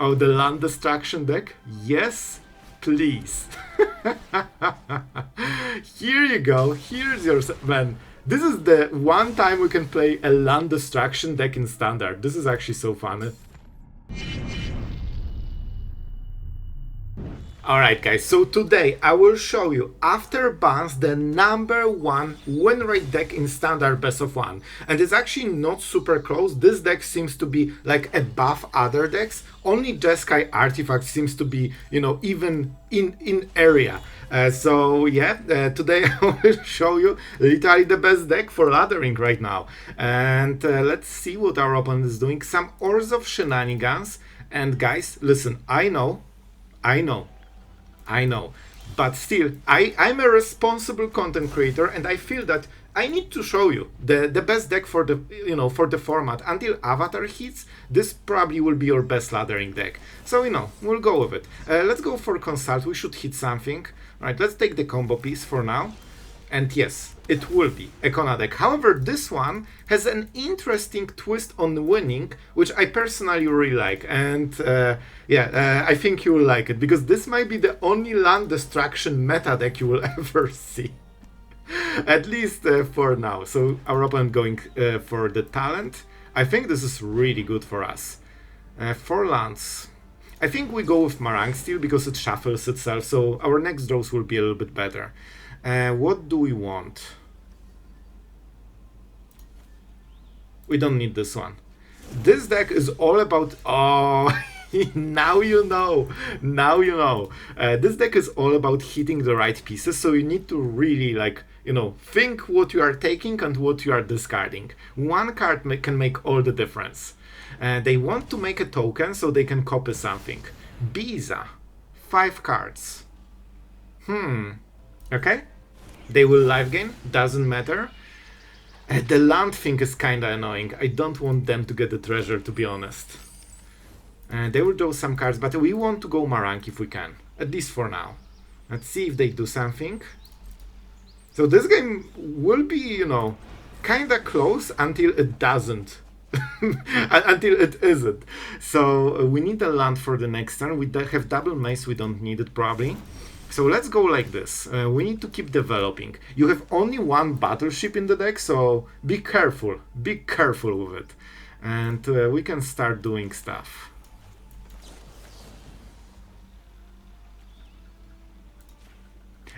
Oh, the land destruction deck? Yes, please. Here you go. Here's your... Man, this is the one time we can play a land destruction deck in standard. This is actually so fun. Alright guys, so today I will show you, after bans, the #1 win rate deck in standard best of 1. And it's actually not super close. This deck seems to be like above other decks. Only Jeskai Artifact seems to be, you know, even in area. Today I will show you literally the best deck for laddering right now. And let's see what our opponent is doing. Some Orzhov shenanigans. And guys, listen, I know, but still, I'm a responsible content creator, and I feel that I need to show you the best deck for the, you know, for the format. Until Avatar hits, this probably will be your best laddering deck. So, you know, we'll go with it. Let's go for Consult. We should hit something. All right, let's take the combo piece for now. And yes, it will be a Kona deck. However, this one has an interesting twist on winning, which I personally really like. And I think you will like it, because this might be the only land destruction meta deck you will ever see. At least for now. So our opponent going for the talent. I think this is really good for us. For lands, I think we go with Marang still, because it shuffles itself. So our next draws will be a little bit better. What do we want? We don't need this one. This deck is all about... Oh, now you know. Now you know. This deck is all about hitting the right pieces, so you need to really, like, you know, think what you are taking and what you are discarding. One card can make all the difference. They want to make a token so they can copy something. Biza. 5 cards. Okay, they will live gain, doesn't matter. The land thing is kinda annoying. I don't want them to get the treasure, to be honest. They will draw some cards, but we want to go Marang if we can, at least for now. Let's see if they do something. So this game will be, you know, kinda close until it doesn't. Until it isn't. So we need a land for the next turn. We have double mace, we don't need it probably. So let's go like this. We need to keep developing. You have only one battleship in the deck, so be careful. Be careful with it. And we can start doing stuff.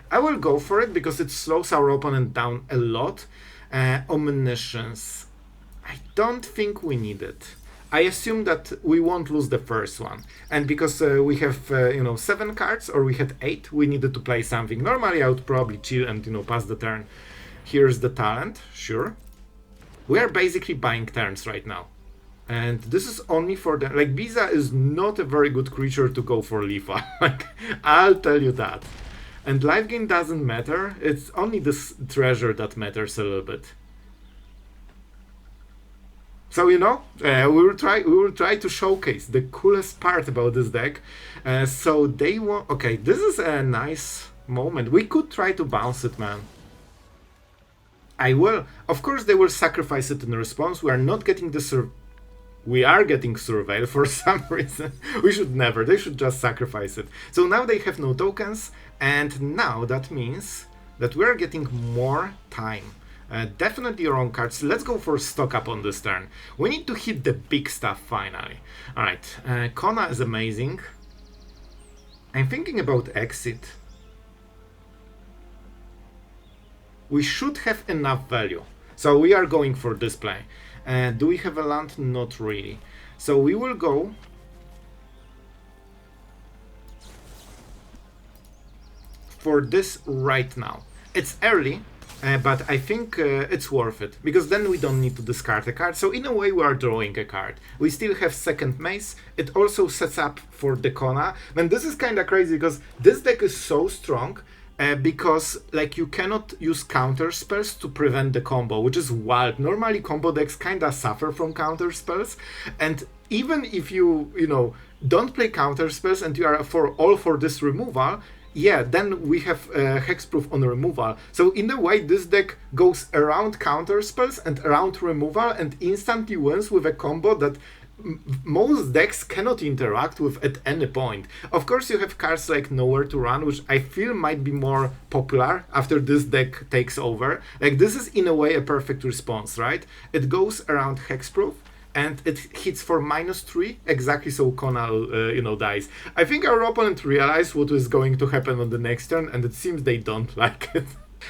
I will go for it because it slows our opponent down a lot. Omniscience. I don't think we need it. I assume that we won't lose the first one, and because we have, 7 cards, or we had 8, we needed to play something. Normally I would probably chill and, you know, pass the turn. Here's the talent, sure. We are basically buying turns right now. And this is only for the... Like, Biza is not a very good creature to go for Lifa. Like, I'll tell you that. And life gain doesn't matter, it's only this treasure that matters a little bit. So, you know, we will try to showcase the coolest part about this deck. So they want... Okay, this is a nice moment. We could try to bounce it, man. I will. Of course, they will sacrifice it in response. We are not getting the we are getting Surveil for some reason. We should never. They should just sacrifice it. So now they have no tokens, and now that means that we are getting more time. Definitely wrong cards. Let's go for stock up on this turn. We need to hit the big stuff finally. Alright, Kona is amazing. I'm thinking about exit. We should have enough value. So we are going for display. Do we have a land? Not really. So we will go for this right now. It's early. But I think it's worth it, because then we don't need to discard a card. So in a way we are drawing a card. We still have second mace. It also sets up for the Kona. And this is kind of crazy, because this deck is so strong because like you cannot use counter spells to prevent the combo, which is wild. Normally combo decks kind of suffer from counter spells, and even if you don't play counter spells and you are all for this removal, yeah, then we have hexproof on removal. So in a way, this deck goes around counter spells and around removal and instantly wins with a combo that most decks cannot interact with at any point. Of course, you have cards like Nowhere to Run, which I feel might be more popular after this deck takes over. Like, this is in a way a perfect response, right? It goes around Hexproof, and it hits for -3, exactly so Kona, dies. I think our opponent realized what was going to happen on the next turn, and it seems they don't like it.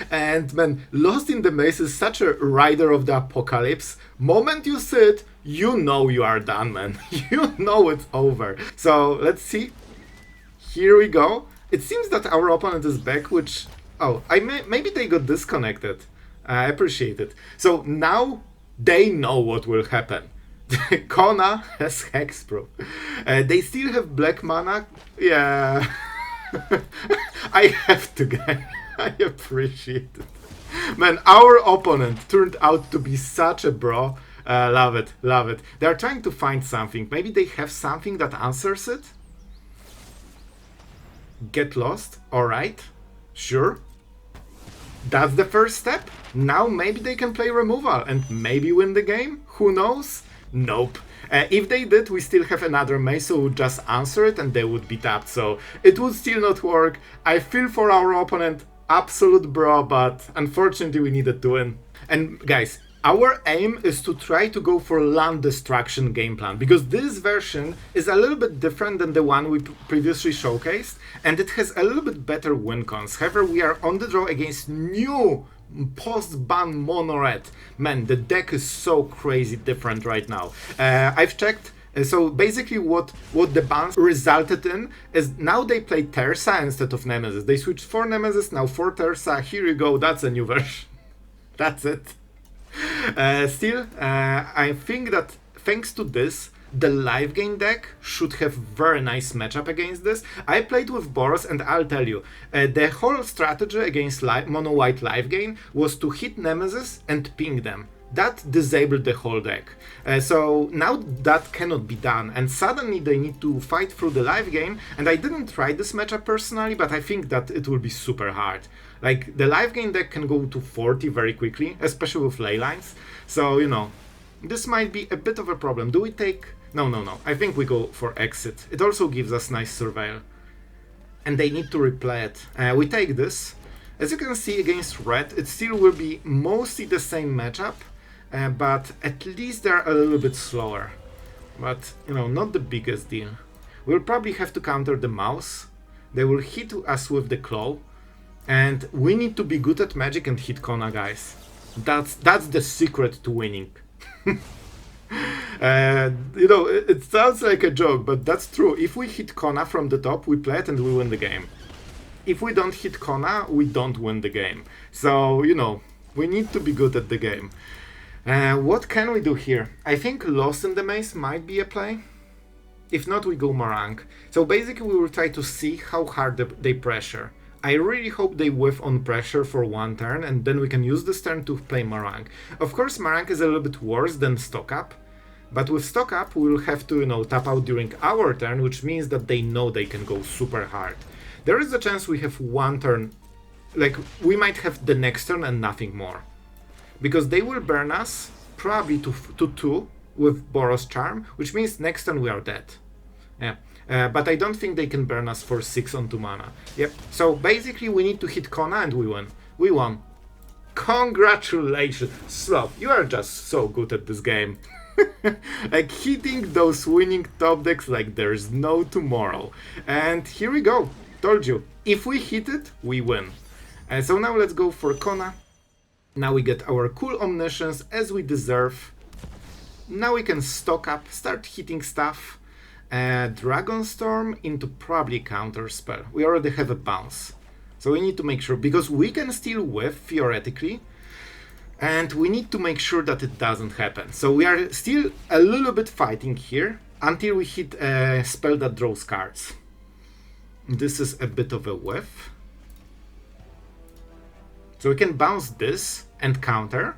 And man, Lost in the Maze is such a rider of the apocalypse. Moment you sit, you know you are done, man. You know it's over. So let's see. Here we go. It seems that our opponent is back, which... Oh, maybe they got disconnected. I appreciate it. So now they know what will happen. Kona has Hexproof. They still have black mana. Yeah. I have to, guys. I appreciate it. Man, our opponent turned out to be such a bro. Love it, love it. They're trying to find something. Maybe they have something that answers it? Get lost? Alright. Sure. That's the first step. Now maybe they can play removal and maybe win the game? Who knows? Nope. If they did, we still have another maze, so we would just answer it and they would be tapped. So it would still not work. I feel for our opponent. Absolute bro, but unfortunately we needed to win. And guys, our aim is to try to go for land destruction game plan, because this version is a little bit different than the one we previously showcased, and it has a little bit better win cons. However, we are on the draw against new post-ban mono red. Man, the deck is so crazy different right now. I've checked. So basically what the bans resulted in is now they play Terza instead of Nemesis. They switched 4 Nemesis, now 4 Terza. Here you go, that's a new version. That's it. Still, I think that thanks to this, the live game deck should have very nice matchup against this. I played with Boros, and I'll tell you, the whole strategy against mono-white live game was to hit Nemesis and ping them. That disabled the whole deck. So now that cannot be done, and suddenly they need to fight through the live game, and I didn't try this matchup personally, but I think that it will be super hard. Like, the live game deck can go to 40 very quickly, especially with ley lines, so, you know, this might be a bit of a problem. Do we take... No. I think we go for Exit. It also gives us nice surveil. And they need to replay it. We take this. As you can see against red, it still will be mostly the same matchup, but at least they're a little bit slower. But, you know, not the biggest deal. We'll probably have to counter the mouse. They will hit us with the claw. And we need to be good at magic and hit Kona, guys. That's the secret to winning. You know, it sounds like a joke, but that's true. If we hit Kona from the top, we play it and we win the game. If we don't hit Kona, we don't win the game. So, you know, we need to be good at the game. What can we do here? I think Lost in the Maze might be a play. If not, we go Marang. So basically we will try to see how hard they pressure. I really hope they whiff on pressure for one turn, and then we can use this turn to play Marang. Of course, Marang is a little bit worse than Stock Up, but with Stock Up we will have to, you know, tap out during our turn, which means that they know they can go super hard. There is a chance we have one turn, like, we might have the next turn and nothing more. Because they will burn us, probably to 2 with Boros Charm, which means next turn we are dead. Yeah. But I don't think they can burn us for 6 on 2 mana. Yep. So basically we need to hit Kona and we win. We won. Congratulations. Sloth, you are just so good at this game. Like, hitting those winning top decks like there's no tomorrow. And here we go. Told you. If we hit it, we win. So now let's go for Kona. Now we get our cool Omniscience as we deserve. Now we can stock up, start hitting stuff. Dragonstorm into probably counter spell. We already have a bounce. So we need to make sure, because we can still whiff theoretically. And we need to make sure that it doesn't happen. So we are still a little bit fighting here until we hit a spell that draws cards. This is a bit of a whiff. So we can bounce this and counter.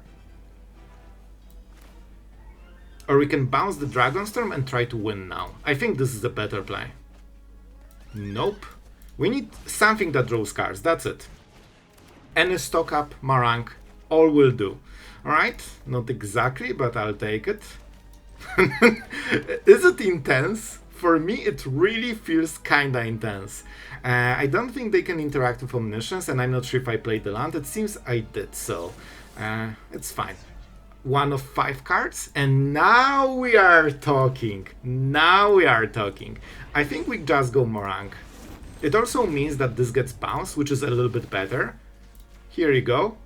Or we can bounce the Dragonstorm and try to win now. I think this is a better play. Nope. We need something that draws cards, that's it. Any stock up, Marang, all will do. Alright, not exactly, but I'll take it. Is it intense? For me, it really feels kinda intense. I don't think they can interact with Omniscience, and I'm not sure if I played the land. It seems I did, so it's fine. 1 of 5 cards, and now we are talking. Now we are talking. I think we just go Marang. It also means that this gets bounced, which is a little bit better. Here you go.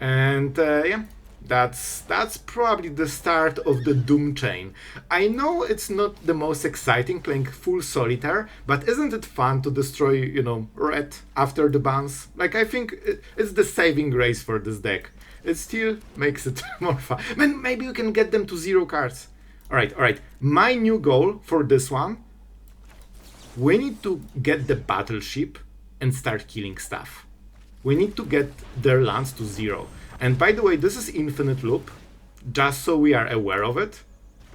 And yeah, that's probably the start of the Doom chain. I know it's not the most exciting playing full solitaire, but isn't it fun to destroy, you know, red after the bounce? Like, I think it's the saving grace for this deck. It still makes it more fun. Man, maybe you can get them to 0 cards. Alright. My new goal for this one, we need to get the battleship and start killing stuff. We need to get their lands to 0. And by the way, this is infinite loop, just so we are aware of it.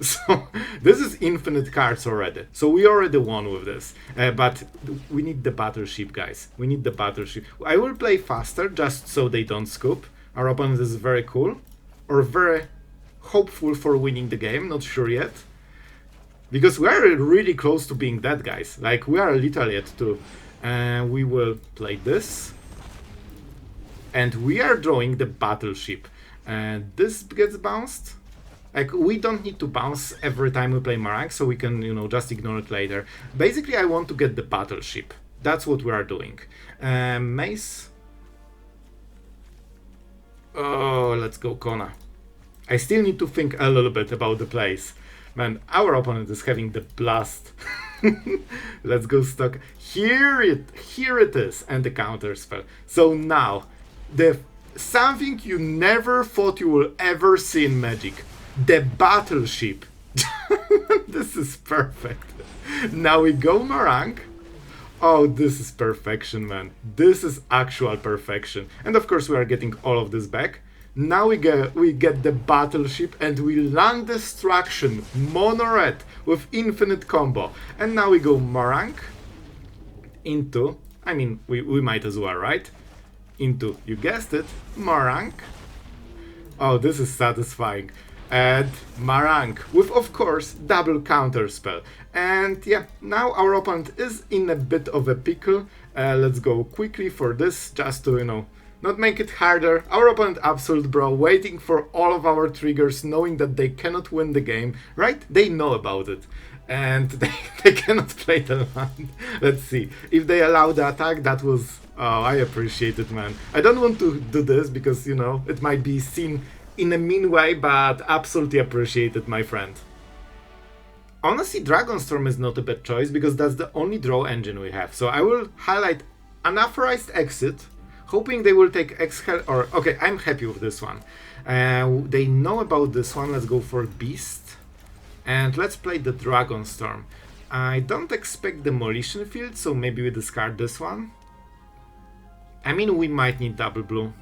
So this is infinite cards already. So we already won with this. But we need the battleship, guys. We need the battleship. I will play faster just so they don't scoop. Our opponent is very cool. Or very hopeful for winning the game. Not sure yet. Because we are really close to being dead, guys. Like, we are literally at 2. We will play this. And we are drawing the battleship. And this gets bounced. Like, we don't need to bounce every time we play Marang, so we can, you know, just ignore it later. Basically, I want to get the battleship. That's what we are doing. Mace. Oh, let's go Kona. I still need to think a little bit about the plays. Man, our opponent is having the blast. Let's go stock. Here it is, and the counter spell. So now, something you never thought you will ever see in Magic. The battleship. This is perfect. Now we go Marang. Oh, this is perfection, man. This is actual perfection. And of course we are getting all of this back. Now we get the battleship and we land destruction mono red with infinite combo. And now we go Marang into, I mean, we might as well, right? Into, you guessed it, Marang. Oh, this is satisfying. And Marang with, of course, double counter spell. And yeah, now our opponent is in a bit of a pickle. Let's go quickly for this, just to, you know, not make it harder. Our opponent, Absolute Bro, waiting for all of our triggers, knowing that they cannot win the game, right? They know about it. And they cannot play the land. Let's see. If they allow the attack, that was... Oh, I appreciate it, man. I don't want to do this because, you know, it might be seen in a mean way, but absolutely appreciate it, my friend. Honestly, Dragonstorm is not a bad choice because that's the only draw engine we have. So I will highlight Unauthorized Exit, hoping they will take Exhale or... Okay, I'm happy with this one. They know about this one. Let's go for Beast. And let's play the Dragonstorm. I don't expect Demolition Field, so maybe we discard this one. I mean, we might need double blue.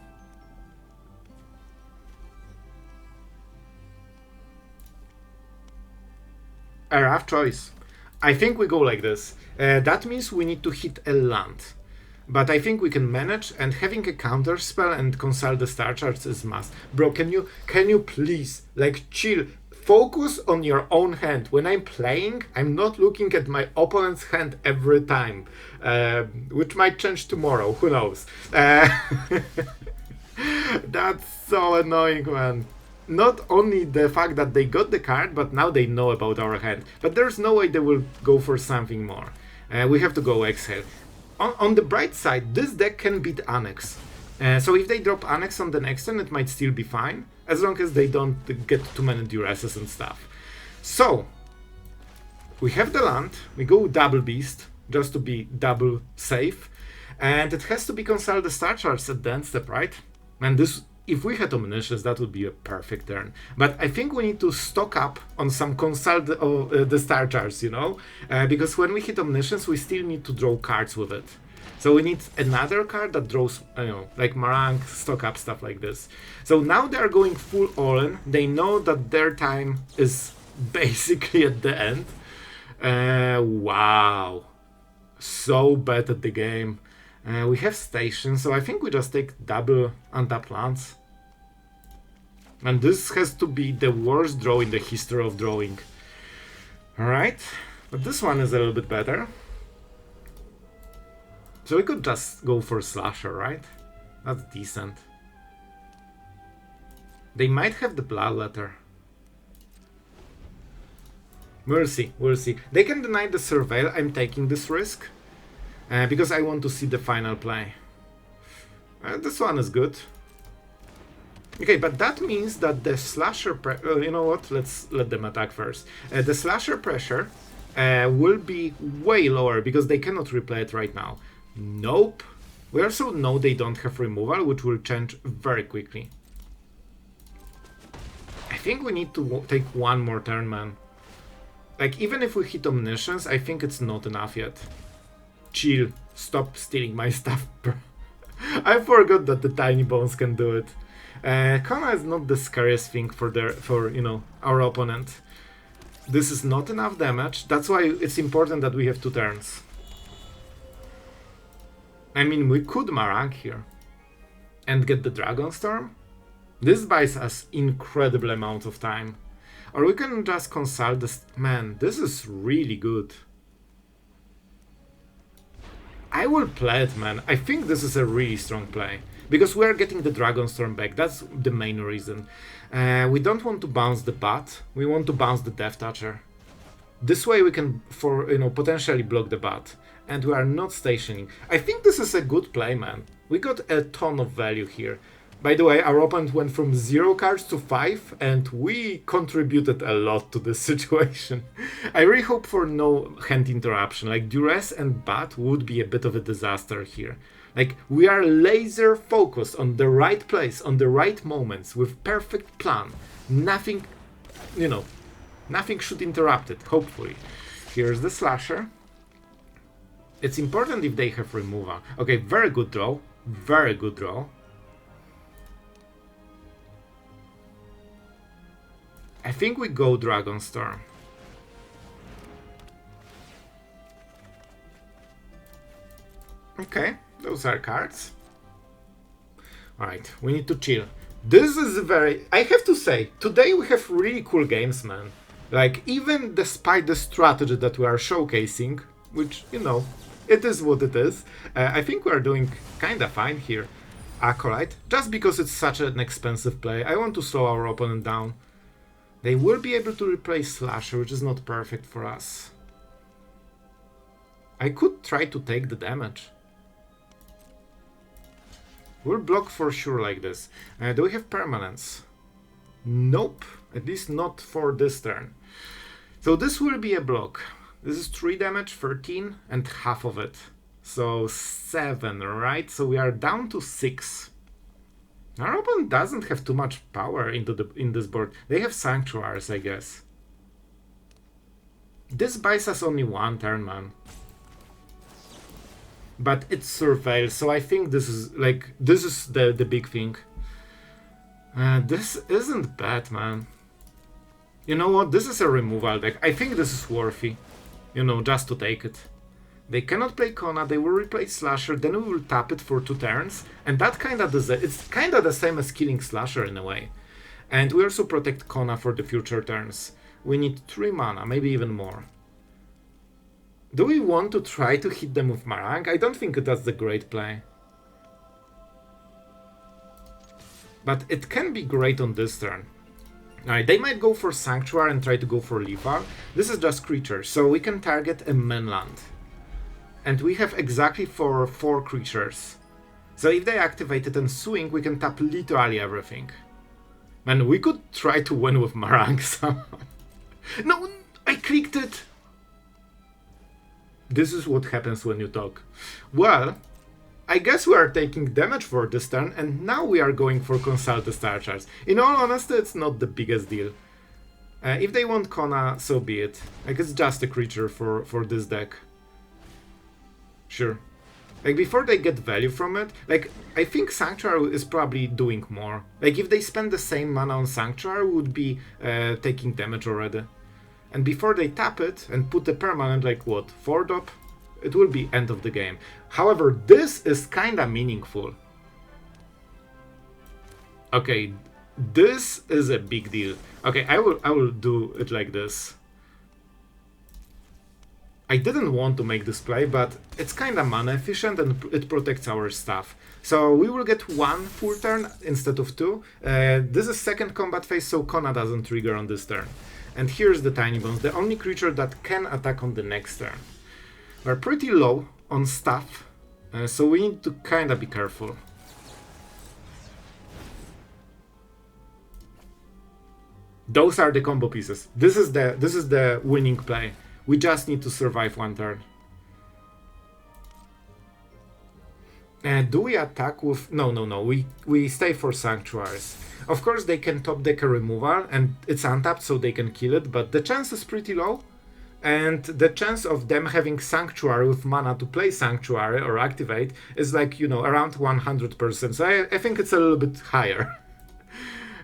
A rough choice. I think we go like this. That means we need to hit a land. But I think we can manage, and having a counter spell and consult the star charts is must. Bro, can you please, like, chill? Focus on your own hand. When I'm playing, I'm not looking at my opponent's hand every time. Which might change tomorrow, who knows. That's so annoying, man. Not only the fact that they got the card, but now they know about our hand. But there's no way they will go for something more. We have to go Exhale. On the bright side, this deck can beat Annex. So if they drop Annex on the next turn, it might still be fine, as long as they don't get too many duresses and stuff. So, we have the land, we go double Beast, just to be double safe, and it has to be consult the star charts at the end step, right? And this, if we had Omniscience, that would be a perfect turn. But I think we need to stock up on some consult the star charts, you know? Because when we hit Omniscience, we still need to draw cards with it. So we need another card that draws, you know, like Marang, stock up, stuff like this. So now they are going full all-in. They know that their time is basically at the end. Wow. So bad at the game. We have stations, so I think we just take double untapped lands. And this has to be the worst draw in the history of drawing. Alright, but this one is a little bit better. So we could just go for Slasher, right? That's decent. They might have the Bloodletter. We'll see, we'll see. They can deny the Surveil. I'm taking this risk. Because I want to see the final play. This one is good. Okay, but that means that the Slasher... you know what? Let's let them attack first. The Slasher pressure will be way lower because they cannot replay it right now. Nope. We also know they don't have removal, which will change very quickly. I think we need to take one more turn, man. Like, even if we hit Omniscience, I think it's not enough yet. Chill. Stop stealing my stuff, bro. I forgot that the tiny bones can do it. Kona is not the scariest thing for you know, our opponent. This is not enough damage. That's why it's important that we have 2 turns. I mean, we could Marang here and get the Dragonstorm. This buys us incredible amount of time. Or we can just consult this. Man, this is really good. I will play it, man. I think this is a really strong play. Because we are getting the Dragonstorm back. That's the main reason. We don't want to bounce the Bat. We want to bounce the Death Toucher. This way we can, potentially block the Bat. And we are not stationing. I think this is a good play, man. We got a ton of value here. By the way, our opponent went from 0 cards to 5, and we contributed a lot to this situation. I really hope for no hand interruption. Like, Duress and Bat would be a bit of a disaster here. Like, we are laser focused on the right place, on the right moments, with perfect plan. Nothing, nothing should interrupt it, hopefully. Here's the Slasher. It's important if they have removal. Okay, very good draw. Very good draw. I think we go Dragonstorm. Okay, those are cards. Alright, we need to chill. This is very... I have to say, today we have really cool games, man. Like, even despite the strategy that we are showcasing, which, it is what it is, I think we are doing kinda fine here. Acolyte, just because it's such an expensive play, I want to slow our opponent down. They will be able to replace Slasher, which is not perfect for us. I could try to take the damage. We'll block for sure like this. Do we have permanence? Nope, at least not for this turn. So this will be a block. This is 3 damage, 13, and half of it. So 7, right? So we are down to 6. Our opponent doesn't have too much power in this board. They have Sanctuaries, I guess. This buys us only 1 turn, man. But it's Surveil, so I think this is the big thing. This isn't bad, man. You know what? This is a removal deck. I think this is worthy. Just to take it. They cannot play Kona, they will replace Slasher, then we will tap it for 2 turns, and that it's kinda the same as killing Slasher in a way. And we also protect Kona for the future turns. We need 3 mana, maybe even more. Do we want to try to hit them with Marang? I don't think that's the great play. But it can be great on this turn. Alright, they might go for Sanctuary and try to go for Lethal. This is just creatures, so we can target a mainland. And we have exactly 4 creatures. So if they activate it and swing, we can tap literally everything. Man, we could try to win with Marang somehow. No, I clicked it! This is what happens when you talk. Well, I guess we are taking damage for this turn, and now we are going for Consult the Star Charts. In all honesty, it's not the biggest deal. If they want Kona, so be it. Like, it's just a creature for this deck. Sure. Like, before they get value from it, like, I think Sanctuary is probably doing more. Like, if they spend the same mana on Sanctuary, would be taking damage already. And before they tap it and put the permanent, like, what, 4-drop? It will be end of the game. However, this is kinda meaningful. Okay, This is a big deal. Okay, I will do it like this. I didn't want to make this play, but it's kind of mana efficient and it protects our stuff. So we will get 1 full turn instead of 2. This is second combat phase, so Kona doesn't trigger on this turn. And here's the Tiny Bones, the only creature that can attack on the next turn. We're pretty low on stuff, so we need to kind of be careful. Those are the combo pieces. This is the winning play. We just need to survive 1 turn. Do we attack with... No. We stay for Sanctuaries. Of course, they can top deck a removal, and it's untapped, so they can kill it, but the chance is pretty low. And the chance of them having Sanctuary with mana to play Sanctuary or activate is like, you know, around 100%. So I think it's a little bit higher.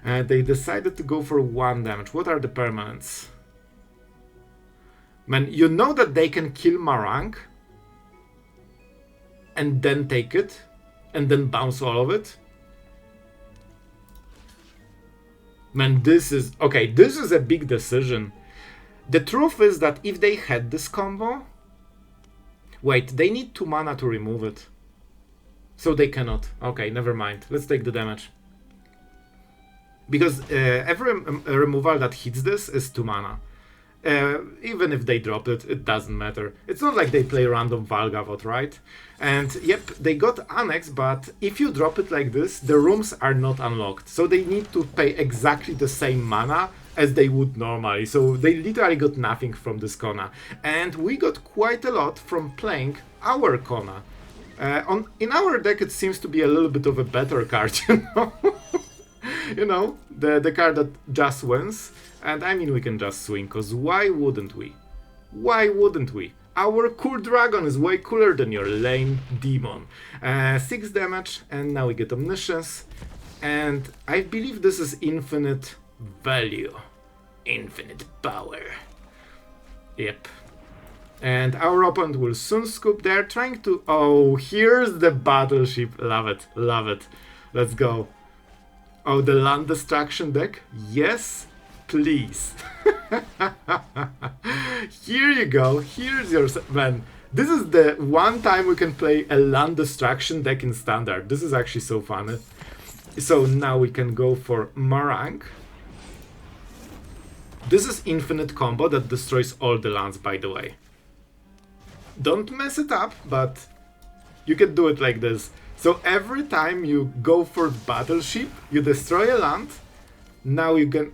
They decided to go for 1 damage. What are the permanents? Man, you know that they can kill Marang and then take it and then bounce all of it. Man, this is... Okay, this is a big decision. The truth is that if they had this combo... Wait, they need 2 mana to remove it. So they cannot. Okay, never mind. Let's take the damage. Because every removal that hits this is 2 mana. Even if they drop it, it doesn't matter. It's not like they play random Valgavoth, right? And yep, they got Annex, but if you drop it like this, the rooms are not unlocked. So they need to pay exactly the same mana as they would normally. So they literally got nothing from this Kona. And we got quite a lot from playing our Kona. In our deck, it seems to be a little bit of a better card, you know? You know, the card that just wins. And I mean, we can just swing, because why wouldn't we? Why wouldn't we? Our cool dragon is way cooler than your lame demon. 6 damage, and now we get Omniscience. And I believe this is infinite value. Infinite power. Yep. And our opponent will soon scoop. They're trying to... Oh, here's the battleship. Love it, love it. Let's go. Oh, the land destruction deck? Yes, please. Here you go. Here's your... Man, this is the one time we can play a land destruction deck in Standard. This is actually so fun. So now we can go for Marang. This is infinite combo that destroys all the lands, by the way. Don't mess it up, but you can do it like this. So every time you go for battleship, you destroy a land. Now you can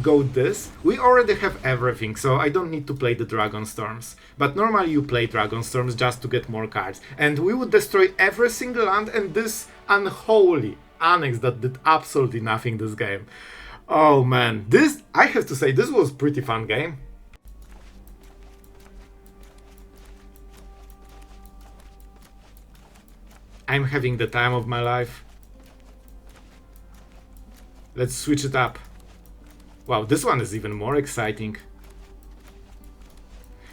go this. We already have everything, so I don't need to play the Dragonstorms. But normally you play Dragonstorms just to get more cards. And we would destroy every single land and this unholy Annex that did absolutely nothing this game. Oh man, this, I have to say, this was a pretty fun game. I'm having the time of my life. Let's switch it up. Wow, this one is even more exciting.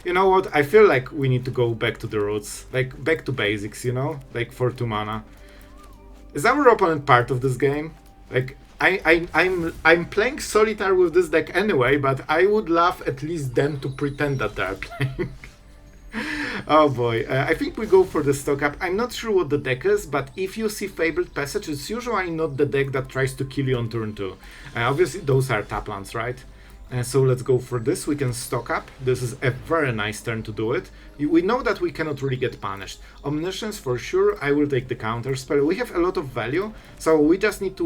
You know what? I feel like we need to go back to the roots. Like, back to basics, you know? Like, for 2 mana. Is our opponent part of this game? Like, I'm playing solitaire with this deck anyway, but I would love at least them to pretend that they're playing. Oh boy, I think we go for the stock up. I'm not sure what the deck is, but if you see Fabled Passage, it's usually not the deck that tries to kill you on turn 2. Obviously those are tap lands, right? So let's go for this. We can stock up. This is a very nice turn to do it. We know that we cannot really get punished. Omniscience for sure. I will take the counter spell. We have a lot of value, so we just need to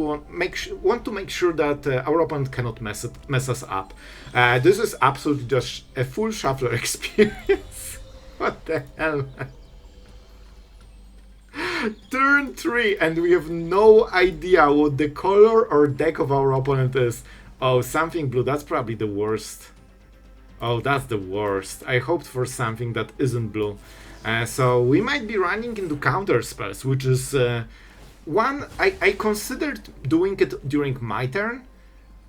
want to make sure that our opponent cannot mess us up. This is absolutely just a full shuffler experience. What the hell, man? Turn 3, and we have no idea what the color or deck of our opponent is. Oh, something blue. That's probably the worst. Oh, that's the worst. I hoped for something that isn't blue. So we might be running into counter spells, which is one I considered doing it during my turn,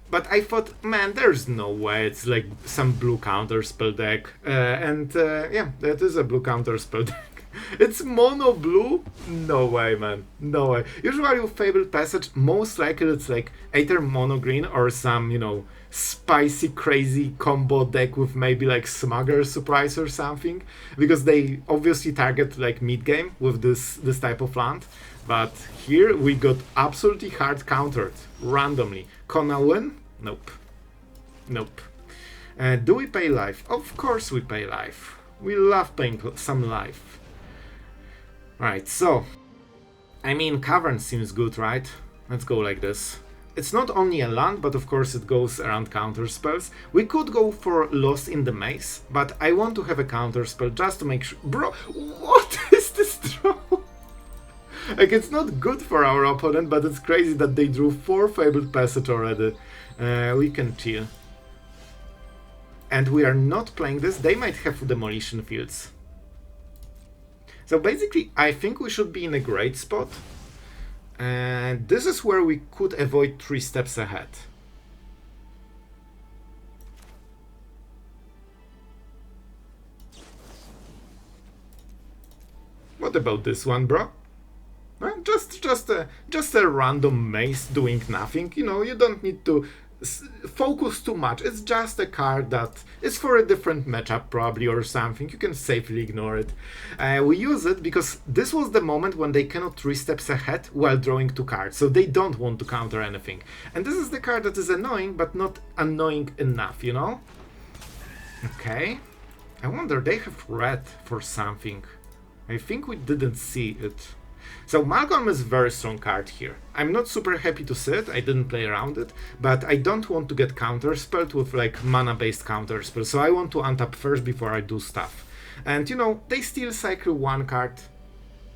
but I thought, man, there's no way it's like some blue counter spell deck. Yeah, that is a blue counter spell deck. It's mono blue? No way, man. No way. Usually with Fabled Passage, most likely it's like either mono green or some, you know, spicy, crazy combo deck with maybe like Smuggler's Surprise or something. Because they obviously target like mid game with this type of land. But here we got absolutely hard countered randomly. Kona win? Nope. Nope. Do we pay life? Of course we pay life. We love paying some life. Right, so I mean, Cavern seems good, right? Let's go like this. It's not only a land, but of course it goes around counter spells. We could go for Lost in the Maze, but I want to have a counter spell just to make sure. Bro, what is this draw? Like, it's not good for our opponent, but it's crazy that they drew 4 Fabled Passage already. We can chill. And we are not playing this. They might have Demolition Fields. So basically, I think we should be in a great spot. And this is where we could avoid 3 steps ahead. What about this one, bro? Just a random maze doing nothing. You know, you don't need to focus too much. It's just a card that is for a different matchup probably or something. You can safely ignore it. We use it because this was the moment when they cannot 3 steps ahead while drawing 2 cards, so they don't want to counter anything. And this is the card that is annoying, but not annoying enough, you know? Okay. I wonder, they have red for something. I think we didn't see it. So Malcolm is a very strong card here. I'm not super happy to see it, I didn't play around it, but I don't want to get counterspelled with like mana-based counterspell, so I want to untap first before I do stuff. And you know, they still cycle 1 card.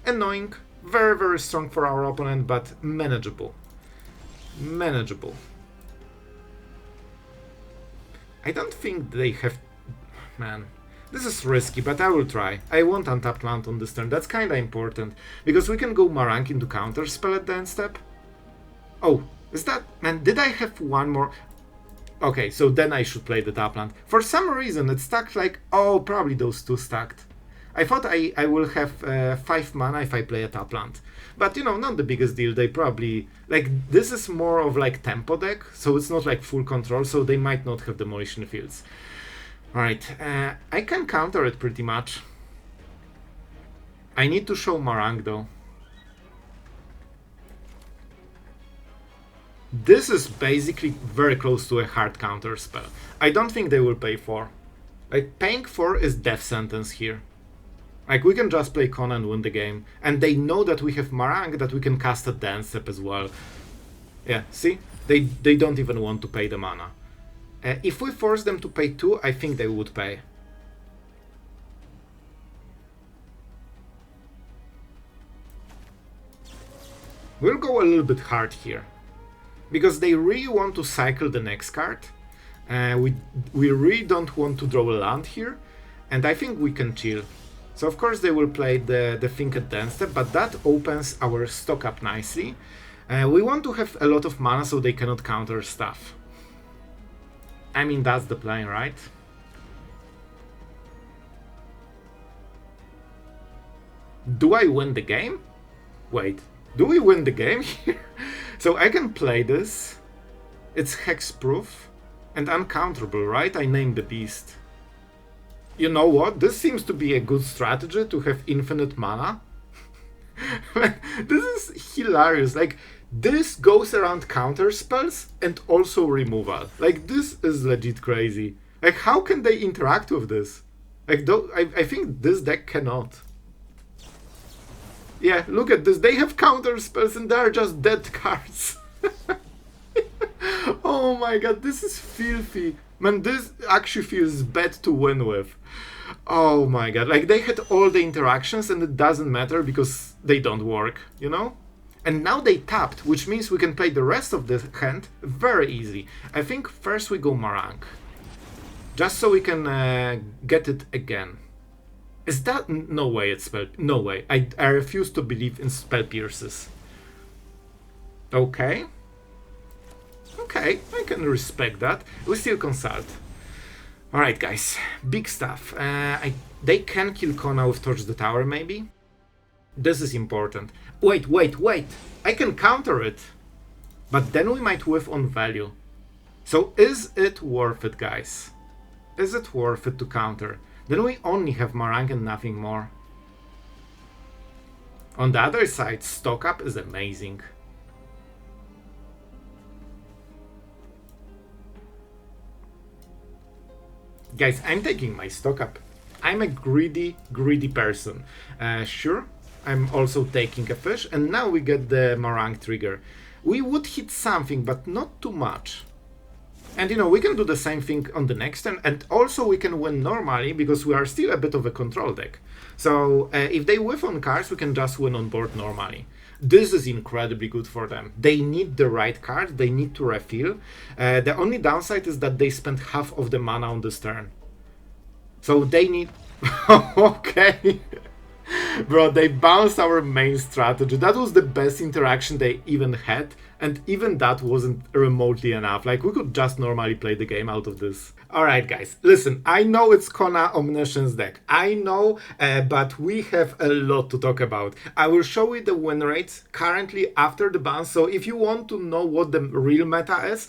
Annoying, very very strong for our opponent, but manageable. Manageable. I don't think they have... Man... This is risky, but I will try. I want untapped land on this turn, that's kinda important. Because we can go Marang into counterspell at the end step. Oh, is that... Man, did I have 1 more... Okay, so then I should play the tap land. For some reason it stacked like... Oh, probably those 2 stacked. I thought I will have 5 mana if I play a tap land. But you know, not the biggest deal, they probably... Like, this is more of like tempo deck, so it's not like full control, so they might not have Demolition Fields. Alright, I can counter it pretty much. I need to show Marang though. This is basically very close to a hard counter spell. I don't think they will pay 4. Like, paying 4 is death sentence here. Like, we can just play Kona and win the game. And they know that we have Marang that we can cast at the end step as well. Yeah, see? They don't even want to pay the mana. If we force them to pay 2, I think they would pay. We'll go a little bit hard here. Because they really want to cycle the next card. We really don't want to draw a land here. And I think we can chill. So of course they will play the thing at the end step, but that opens our stock up nicely. We want to have a lot of mana so they cannot counter stuff. I mean, that's the plan, right? Do I win the game? Wait, do we win the game here? So I can play this. It's hexproof and uncounterable, right? I named the beast. You know what? This seems to be a good strategy to have infinite mana. This is hilarious. Like, this goes around counter spells and also removal. Like, this is legit crazy. Like, how can they interact with this? Like, I think this deck cannot. Yeah, look at this. They have counter spells and they are just dead cards. Oh my god, this is filthy. Man, this actually feels bad to win with. Oh my god, like, they had all the interactions and it doesn't matter because they don't work, you know? And now they tapped, which means we can play the rest of the hand very easy. I think first we go Marang. Just so we can get it again. Is that... No way it's spell... No way. I refuse to believe in spell pierces. Okay. Okay, I can respect that. We still consult. Alright guys, big stuff. They can kill Kona with Torch the Tower maybe. This is important. Wait, wait, wait! I can counter it! But then we might whiff on value. So is it worth it, guys? Is it worth it to counter? Then we only have Marang and nothing more. On the other side, stock up is amazing. Guys, I'm taking my stock up. I'm a greedy person. Sure, I'm also taking a fish, and now we get the Marang trigger. We would hit something, but not too much. And you know, we can do the same thing on the next turn, and also we can win normally because we are still a bit of a control deck. So if they whiff on cards, we can just win on board normally. This is incredibly good for them. They need the right card, they need to refill. The only downside is that they spent half of the mana on this turn. So they need... Okay. Bro, they bounced our main strategy. That was the best interaction they even had. And even that wasn't remotely enough. Like, we could just normally play the game out of this. Alright, guys. Listen, I know it's Kona Omniscience deck. I know, but we have a lot to talk about. I will show you the win rates currently after the ban. So if you want to know what the real meta is,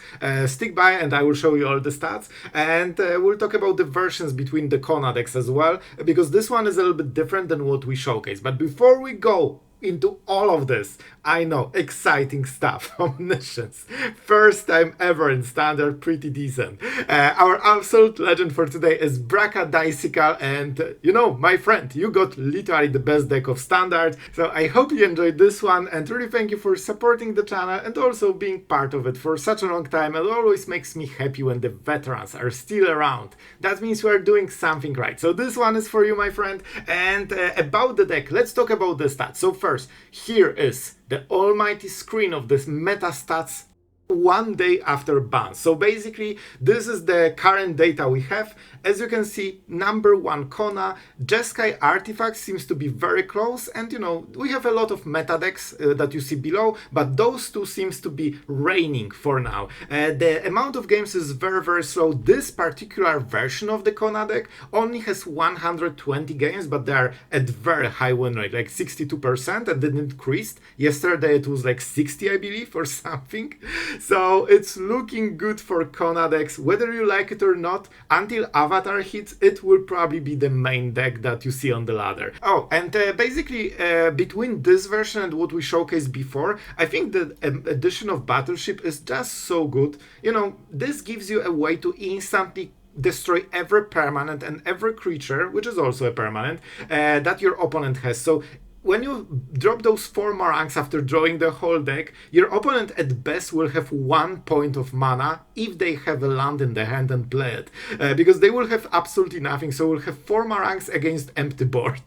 stick by and I will show you all the stats. And we'll talk about the versions between the Kona decks as well, because this one is a little bit different than what we showcase. But before we go into all of this, I know, exciting stuff. Omniscience, first time ever in standard, pretty decent. Our absolute legend for today is Braka Dicycle, and you know, my friend, you got literally the best deck of standard. So I hope you enjoyed this one, and really thank you for supporting the channel and also being part of it for such a long time. It always makes me happy when the veterans are still around. That means we are doing something right. So this one is for you, my friend. And about the deck, let's talk about the stats. So first, here is the almighty screen of this meta stats 1 day after ban. So basically, this is the current data we have. As you can see, number 1 Kona, Jeskai Artifact seems to be very close, and you know, we have a lot of meta decks that you see below, but those two seems to be reigning for now. The amount of games is very slow. This particular version of the Kona deck only has 120 games, but they are at very high win rate, like 62%, and it increased. Yesterday it was like 60, I believe, or something. So it's looking good for Kona decks. Whether you like it or not, until Avatar hits, it will probably be the main deck that you see on the ladder. Oh, and basically between this version and what we showcased before, I think the addition of Battleship is just so good. You know, this gives you a way to instantly destroy every permanent and every creature, which is also a permanent, that your opponent has. So when you drop those 4 Marangs after drawing the whole deck, your opponent at best will have 1 point of mana if they have a land in the hand and play it. Because they will have absolutely nothing, so we'll have 4 Marangs against empty board.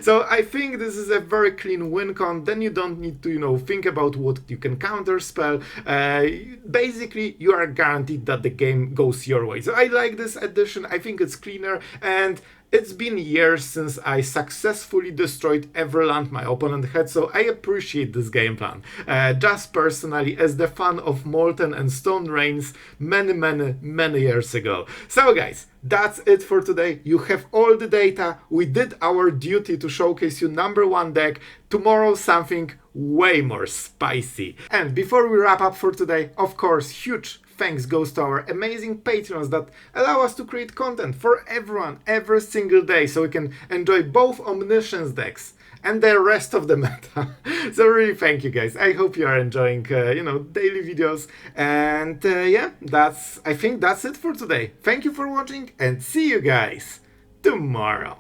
So I think this is a very clean win con. Then you don't need to, you know, think about what you can counter spell. Basically, you are guaranteed that the game goes your way. So I like this addition. I think it's cleaner, and it's been years since I successfully destroyed every land my opponent had, so I appreciate this game plan. Just personally, as the fan of Molten and Stone Rains many years ago. So guys, that's it for today. You have all the data. We did our duty to showcase you number 1 deck. Tomorrow something way more spicy. And before we wrap up for today, of course, huge thanks goes to our amazing patrons that allow us to create content for everyone every single day, so we can enjoy both Omniscience decks and the rest of the meta. So really thank you guys. I hope you are enjoying you know, daily videos, and yeah, I think that's it for today. Thank you for watching, and see you guys tomorrow.